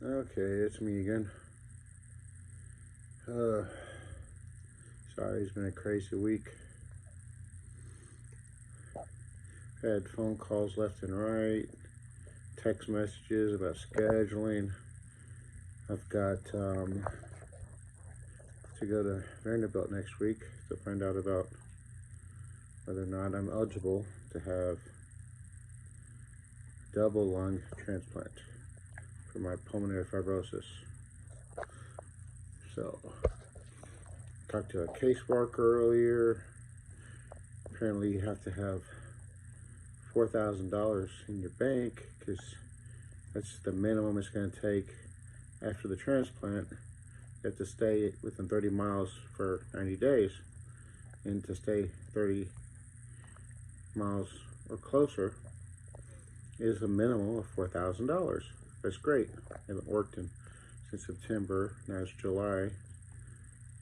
Okay, it's me again. Sorry, it's been a crazy week. Had phone calls left and right, text messages about scheduling. I've got to go to Vanderbilt next week to find out about whether or not I'm eligible to have double lung transplant for my pulmonary fibrosis. So, talked to a caseworker earlier. Apparently you have to have $4,000 in your bank because that's the minimum it's going to take after the transplant. You have to stay within 30 miles for 90 days. And to stay 30 miles or closer is a minimum of $4,000. That's great. I haven't worked since September. Now it's July.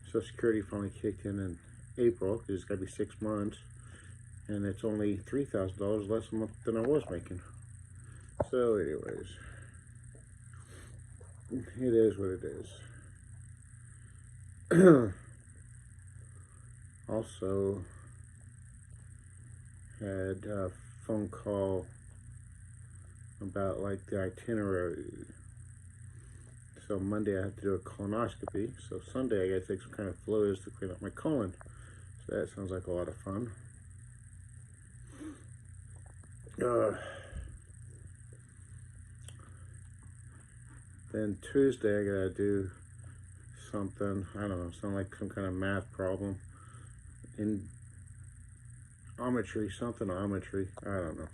Social Security finally kicked in April because it's got to be 6 months. And it's only $3,000 less a month than I was making. So anyways, it is what it is. Also had a phone call about like the itinerary. So Monday I have to do a colonoscopy. So Sunday I got to take some kind of fluids to clean up my colon. So that sounds like a lot of fun. Then Tuesday I gotta do something, I don't know, sound like some kind of math problem in something ometry, I don't know.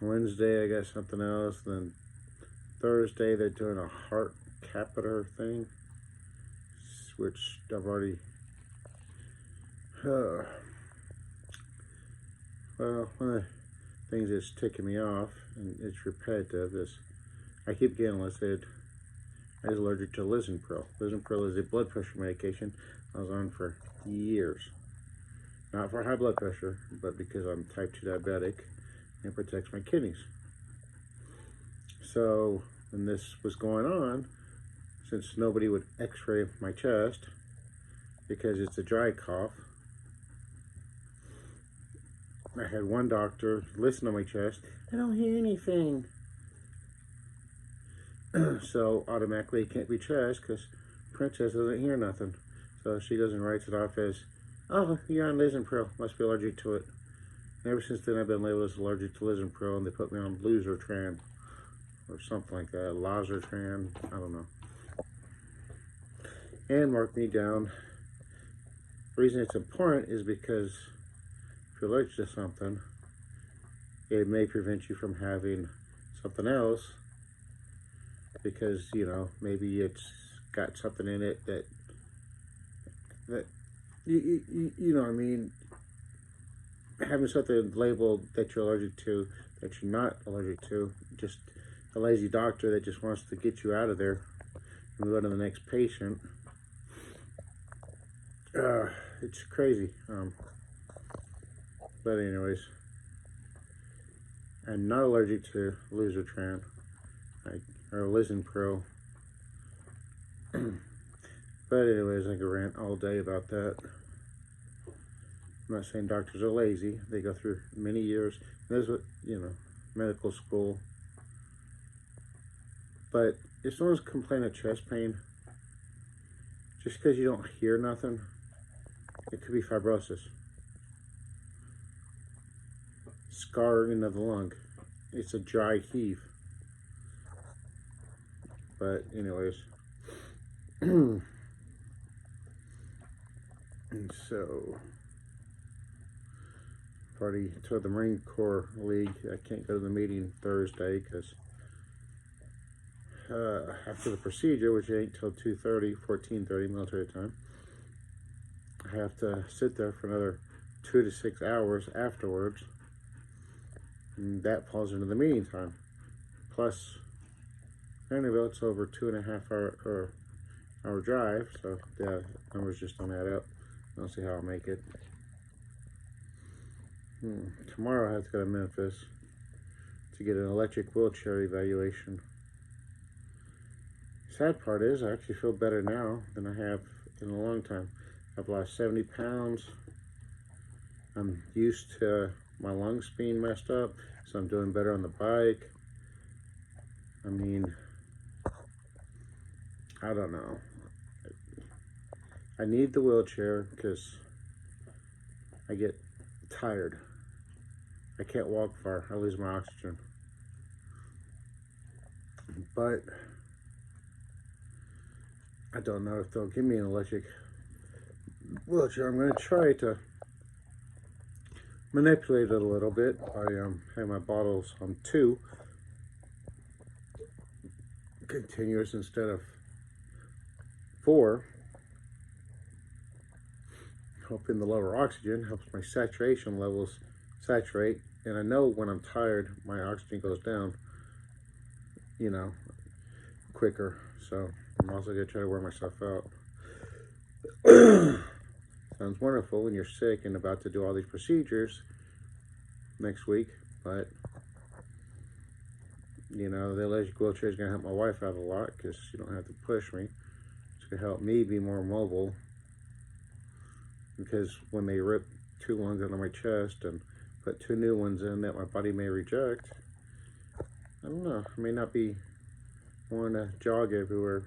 Wednesday I got something else. Then Thursday they're doing a heart catheter thing, which I've already well, one of the things that's ticking me off, and it's repetitive, is I keep getting listed I was allergic to Lisinopril. Lisinopril is a blood pressure medication I was on for years. Not for high blood pressure, but because I'm type 2 diabetic and it protects my kidneys. So when this was going on, since nobody would x-ray my chest because it's a dry cough, I had one doctor listen to my chest. I don't hear anything. So automatically it can't be chest because Princess doesn't hear nothing. So she goes and writes it off as, oh, you're on Lisinopril, must be allergic to it. And ever since then I've been labeled as allergic to Lisinopril, and they put me on Luzertran or something like that, Lazertran, I don't know. And marked me down. The reason it's important is because if you're allergic to something, it may prevent you from having something else, because, you know, maybe it's got something in it that you know what I mean, having something labeled that you're allergic to that you're not allergic to, just a lazy doctor that just wants to get you out of there and go to the next patient. It's crazy. But anyways, I'm not allergic to Luzertran or Lisinopril. But anyways, I could rant all day about that. I'm not saying doctors are lazy. They go through many years. There's what, you know, medical school. But if someone's complaining of chest pain, just because you don't hear nothing, it could be fibrosis. Scarring of the lung. It's a dry heave. But anyways, and so I've already told the Marine Corps League I can't go to the meeting Thursday because after the procedure, which ain't till 2:30, 14:30 military time, I have to sit there for another 2 to 6 hours afterwards, and that falls into the meeting time. Plus, Vanderbilt's over 2.5 hour drive, so yeah, numbers just don't add up. I don't see how I'll make it. Tomorrow I have to go to Memphis to get an electric wheelchair evaluation. Sad part is I actually feel better now than I have in a long time. I've lost 70 pounds. I'm used to my lungs being messed up, so I'm doing better on the bike. I mean, I don't know. I need the wheelchair because I get tired. I can't walk far. I lose my oxygen. But I don't know if they'll give me an electric wheelchair. I'm going to try to manipulate it a little bit by having my bottles on 2 continuous instead of 4. Helping the lower oxygen helps my saturation levels saturate, and I know when I'm tired my oxygen goes down, you know, quicker. So I'm also gonna try to wear myself out. Sounds wonderful when you're sick and about to do all these procedures next week, but you know, the electric wheelchair is gonna help my wife out a lot because she don't have to push me. It's gonna help me be more mobile, because when they rip 2 lungs out of my chest and put 2 new ones in that my body may reject, I don't know, I may not be wanting to jog everywhere.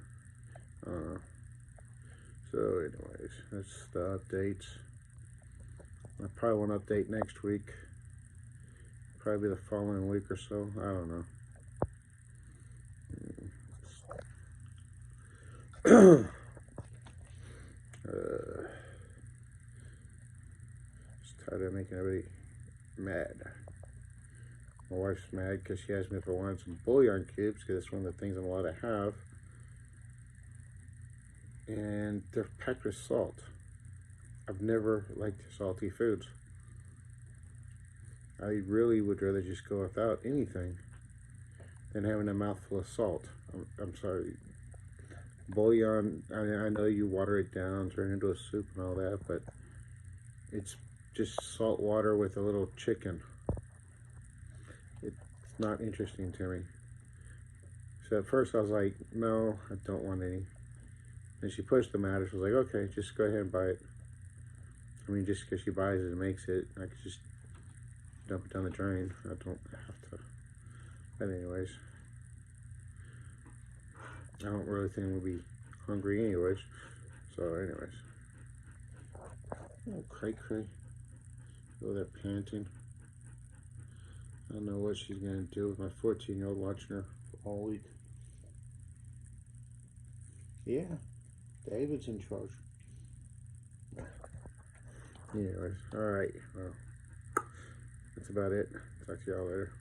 So anyways, that's the updates. I probably won't update next week. Probably the following week or so. I don't know. Just tired of making everybody mad. My wife's mad because she asked me if I wanted some bouillon cubes, because it's one of the things I'm allowed to have. And they're packed with salt. I've never liked salty foods. I really would rather just go without anything than having a mouthful of salt. I'm sorry. Bouillon, I know you water it down, turn it into a soup and all that, but it's just salt water with a little chicken. It's not interesting to me. So at first I was like, no, I don't want any. And she pushed the matter. She was like, okay, just go ahead and buy it. I mean, just because she buys it and makes it, I could just dump it down the drain. I don't have to. But anyways, I don't really think we'll be hungry anyways. So anyways. Oh, cray. Oh, they're panting. I don't know what she's going to do with my 14-year-old watching her all week. Yeah, David's in charge. Anyways, alright. Well, that's about it. Talk to y'all later.